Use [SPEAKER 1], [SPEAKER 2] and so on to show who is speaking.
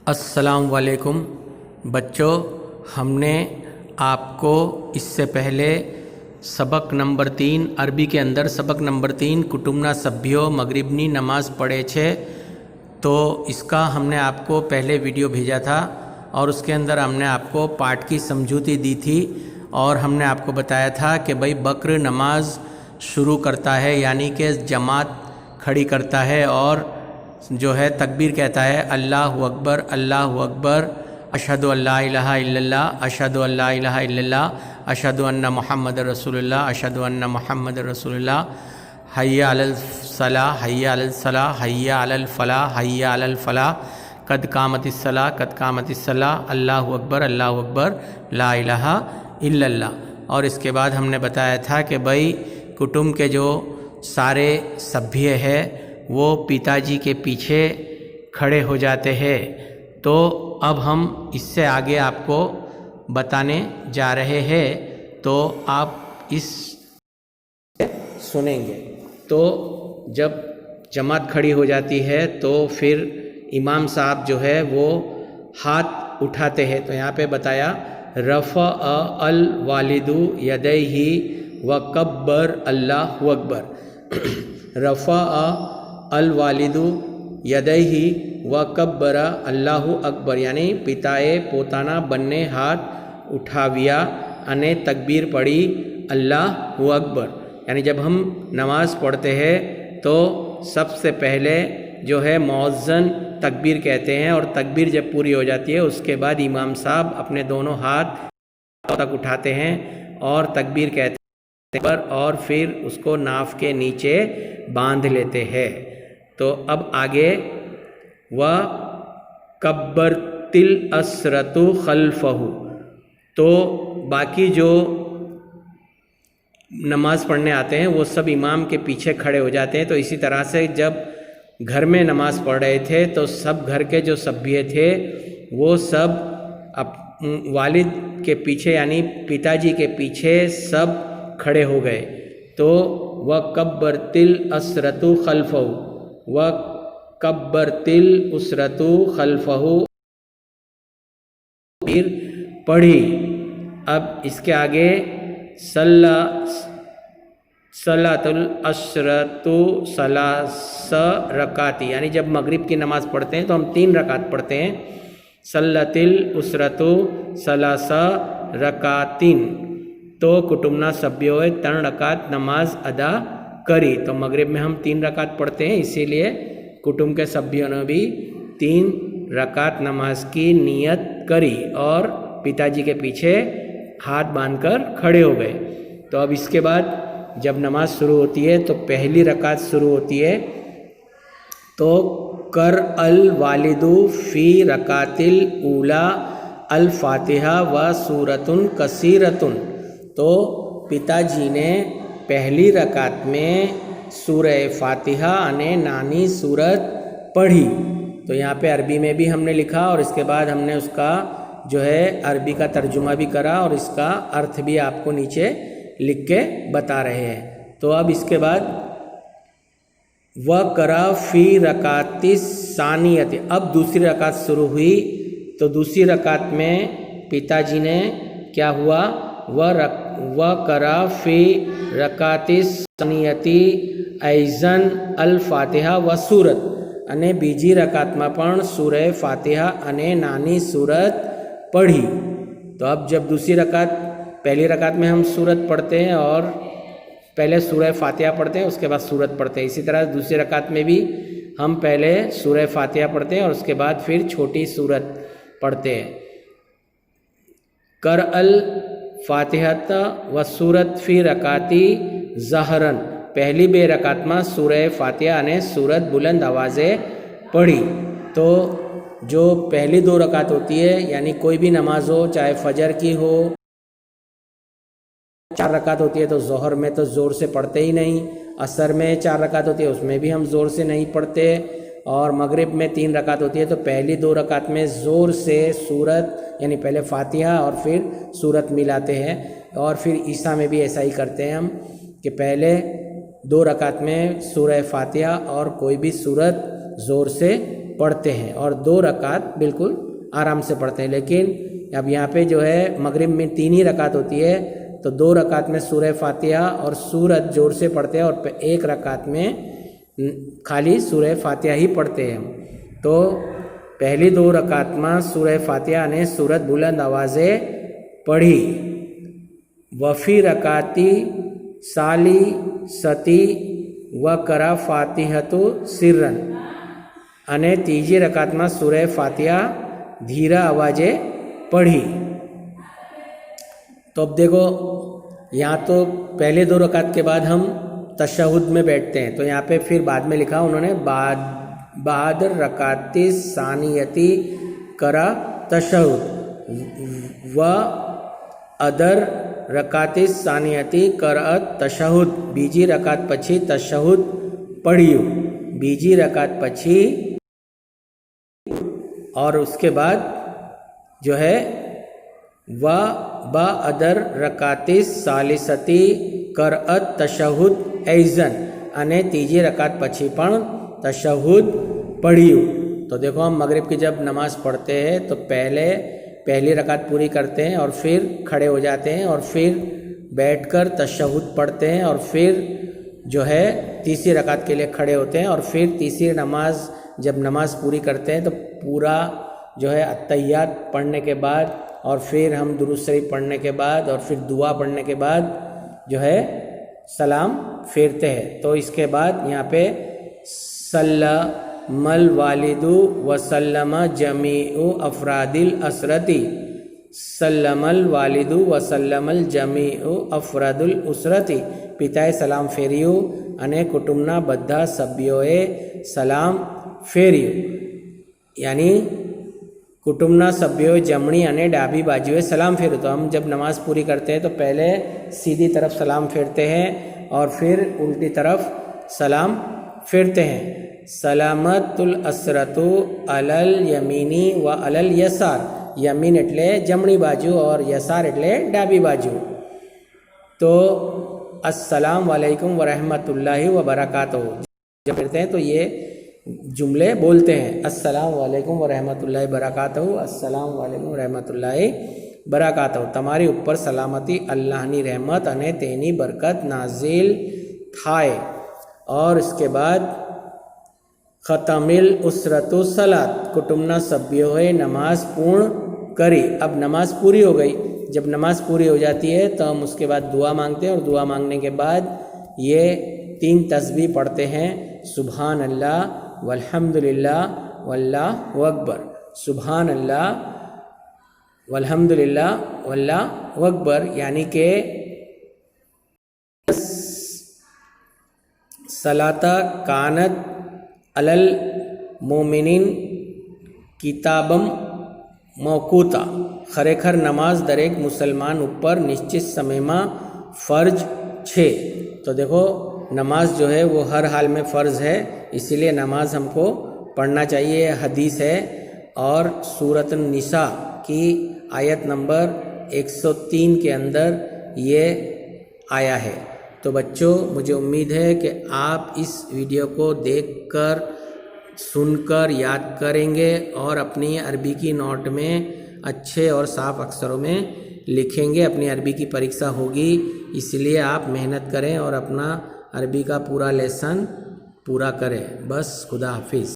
[SPEAKER 1] अस्सलाम वालेकुम बच्चों, हमने आपको इससे पहले सबक नंबर 3 अरबी के अंदर सबक नंबर 3 कुटुम्बना सभ्यों मगरिबनी नमाज पढ़े छे। तो इसका हमने आपको पहले वीडियो भेजा था और उसके अंदर हमने आपको पाठ की समझूती दी थी और हमने आपको बताया था कि भाई बकर नमाज शुरू करता है, यानी कि जमात खड़ी करता है और जो है तकबीर कहता है अल्लाहु अकबर, अशहदु अल्ला इलाहा इल्लल्लाह, अशहदु अल्ला इलाहा इल्लल्लाह, अशहदु अन्ना मुहम्मद रसूलुल्लाह, अशहदु अन्ना मुहम्मद रसूलुल्लाह, हय्या अलल सलाह, हय्या अलल सलाह, हय्या अलल फलाह, हय्या अलल फलाह, कद कामतिस सलाह, कद कामतिस सलाह, अल्लाहु अकबर, ला इलाहा इल्लल्लाह। और इसके बाद हमने बताया था कि भाई कुटुंब के जो सारे सभ्य है वो पिताजी के पीछे खड़े हो जाते हैं। तो अब हम इससे आगे आपको बताने जा रहे हैं, तो आप इस सुनेंगे। तो जब जमात खड़ी हो जाती है तो फिर इमाम साहब जो है वो हाथ उठाते हैं। तो यहाँ पे बताया रफ़अ अल वालिदु यदैहि व कब्बर अल्लाहु अकबर। रफ़अ अल वालिदु यदैहि व कब्बरा अल्लाहु अकबर, यानी पिताए પોતાના બંને હાથ ઉઠાવ્યા અને તકબીર પડી अल्लाहु अकबर। यानी जब हम नमाज पढ़ते हैं तो सबसे पहले जो है मुअज्जिन तकबीर कहते हैं और तकबीर जब पूरी हो जाती है उसके बाद इमाम साहब अपने दोनों हाथ तक उठाते हैं और तकबीर कहते हैं और फिर उसको नाफ के नीचे बांध लेते हैं। तो अब आगे व कब्बरतिल असरतु खल्फहु, तो बाकी जो नमाज पढ़ने आते हैं वो सब इमाम के पीछे खड़े हो जाते हैं। तो इसी तरह से जब घर में नमाज पढ़ रहे थे तो सब घर के जो सभ्य थे वो सब वालिद के पीछे यानी पिताजी के पीछे सब खड़े हो गए। तो व कब्बरतिल असरतु खल्फहु, व कब्बरतिल उसरतु खल्फहु, फिर पढ़ी। अब इसके आगे सलातुल असरतु सलास रकाती, यानी जब मगरिब की नमाज़ पढ़ते हैं तो हम 3 रकात पढ़ते हैं। सल्लतिल उसरतु सलास रकातिन, तो कुटुम्बना सभ्यों 3 रकात नमाज अदा करी। तो मगरिब में हम 3 रकात पढ़ते हैं, इसीलिए कुटुंब के सभ्यों ने भी 3 रकात नमाज की नियत करी और पिताजी के पीछे हाथ बांधकर खड़े हो गए। तो अब इसके बाद जब नमाज शुरू होती है तो पहली रकात शुरू होती है। तो कर अल वालिदु फ़ी रकातिल ऊला अल फातिहा व सूरतुन कसीरतुन, तो पिताजी ने पहली रकात में सूरह फातिहा अने नानी सूरत पढ़ी। तो यहाँ पे अरबी में भी हमने लिखा और इसके बाद हमने उसका जो है अरबी का तर्जुमा भी करा और इसका अर्थ भी आपको नीचे लिख के बता रहे हैं। तो अब इसके बाद व करा फ़ी रकातिस सानियत, अब दूसरी रकात शुरू हुई। तो दूसरी रकात में पिताजी ने क्या हुआ, व करा फ़ी रकातिस सानियती ऐज़न अल फातिहा व सूरत, અને બીજી રકાતમાં પણ सूरह फातिहा અને नानी सूरत पढ़ी। तो अब जब दूसरी रकात, पहली रकात में हम सूरत पढ़ते हैं और पहले सूरह फातिहा पढ़ते हैं उसके बाद सूरत पढ़ते हैं। इसी तरह दूसरी रकात में भी हम पहले सूरह फातिहा पढ़ते हैं और उसके बाद फिर छोटी सूरत पढ़ते हैं। कर अल फातिहत व सूरत फ़ी रकाती ज़हरन, पहली 2 रकातમાં सूरह फातिहा અને सूरत बुलंद आवाज़े पढ़ी। तो जो पहली 2 रकात होती है यानी कोई भी नमाज हो, चाहे फजर की हो, 4 रकात होती है तो ज़ोहर में तो ज़ोर से पढ़ते ही नहीं, असर में 4 रकात होती है उसमें भी हम ज़ोर से नहीं पढ़ते, और मगरिब में 3 रकात होती है तो पहली 2 रकात में ज़ोर से सूरत यानी पहले फातिहा और फिर सूरत मिलाते हैं। और फिर ईसा में भी ऐसा ही करते हैं हम कि पहले 2 रकात में सूरह फातिहा और कोई भी सूरत ज़ोर से پڑھتے ہیں اور 2 رکعت بالکل آرام سے پڑھتے ہیں. لیکن اب یہاں پہ جو ہے مغرب میں 3 ہی رکعت ہوتی ہے تو 2 رکعت میں سورہ فاتحہ اور سورت زور سے پڑھتے ہیں اور 1 رکعت میں خالی سورہ فاتحہ ہی پڑھتے ہیں. تو پہلی 2 رکعت میں سورہ فاتحہ نے سورت بلند آوازے پڑھی. وفی رکعتی سالی ستی و کرا فاتحۃ سرن અને ત્રીજી રકાતમાં સૂરે ફાતિહા ધીરા અવાજે પढ़ी. तो अब देखो यहाँ तो पहले 2 रकात के बाद हम तशहुद में बैठते हैं, तो यहाँ पे फिर बाद में लिखा उन्होंने बाद रकाती सानियती करा तशहुद व अदर रकाती सानियती करअत तशहुद. बीजी रकात पछी तशहुद पढ़िયું. बीजी रकात पछी और उसके बाद जो है व बा अदर रकाती सालिसती करअत तशहुद ऐज़न અને ત્રીજી रकात पछी पण तशहुद पढ़िયું. तो देखो हम मगरिब की जब नमाज़ पढ़ते हैं तो पहली रकात पूरी करते हैं और फिर खड़े हो जाते हैं और फिर बैठकर तशहुद पढ़ते हैं और फिर जो है तीसरी रकात के लिए खड़े होते हैं और फिर तीसरी नमाज जब नमाज पूरी करते हैं तो पूरा जो है अत्तहियात पढ़ने के बाद और फिर हम दुरूद शरीफ पढ़ने के बाद और फिर दुआ पढ़ने के बाद जो है सलाम फेरते हैं. तो इसके बाद यहाँ पे सल्लमल वालिदु वसल्लम जमीउ अफरादिल असरती. सल्लमल वालिदु वसल्लमल जमीउ अफरादुल उसरती. પિતાએ સલામ ફેર્યું અને કુટુંબના બધા સભ્યોએ સલામ ફેર્યું. यानी कुटुंबना सभ्यों जमणी અને ડાબી બાજુએ સલામ ફેર્યું. तो हम जब नमाज़ पूरी करते हैं तो पहले सीधी तरफ सलाम फेरते हैं और फिर उल्टी तरफ सलाम फेरते हैं. सलामतुल असरतु अलल यमीनी व अलल यसार. यमीन એટલે જમણી બાજુ और यसार એટલે ડાબી બાજુ. तो अस्सलाम वालेकुम व रहमतुल्लाहि व बरकातहू जब कहते हैं तो ये जुमले बोलते हैं. अस्सलाम वालेकुम व रहमतुल्लाहि बरकातहू. अस्सलाम वालेकुम रहमतुल्लाहि बरकातहू. તમારી ઉપર સલામતી અલ્લાહની રહેમત અને તેની બરકત નાઝિલ થાય. और इसके बाद ख़तमिल उसरतु सलात. कुटुंबना सभ्योએ नमाज पूर्ण करी. अब नमाज पूरी हो गई. जब नमाज पूरी हो जाती है तो हम उसके बाद दुआ मांगते हैं और दुआ मांगने के बाद ये 3 तस्बीह पढ़ते हैं. सुबहान अल्लाह वल्हम्दुलिल्लाह वल्लाहु अकबर. सुबहान अल्लाह वल्हम्दुलिल्लाह वल्लाहु अकबर यानी कि सलाता कानत अलल मोमिनिन किताबम मौकूता. ખરેખર નમાઝ દરેક મુસલमान ऊपर निश्चित समय में फ़र्ज छे. तो देखो नमाज जो है वो हर हाल में फ़र्ज़ है, इसीलिए नमाज हमको पढ़ना चाहिए. हदीस है और सूरत निसा की आयत नंबर 103 के अंदर ये आया है. तो बच्चों मुझे उम्मीद है कि आप इस वीडियो को देखकर सुनकर याद करेंगे और अपनी अरबी की नोट में अच्छे और साफ अक्षरों में लिखेंगे. अपनी अरबी की परीक्षा होगी, इसलिए आप मेहनत करें और अपना अरबी का पूरा लेसन पूरा करें. बस खुदा हाफिज़.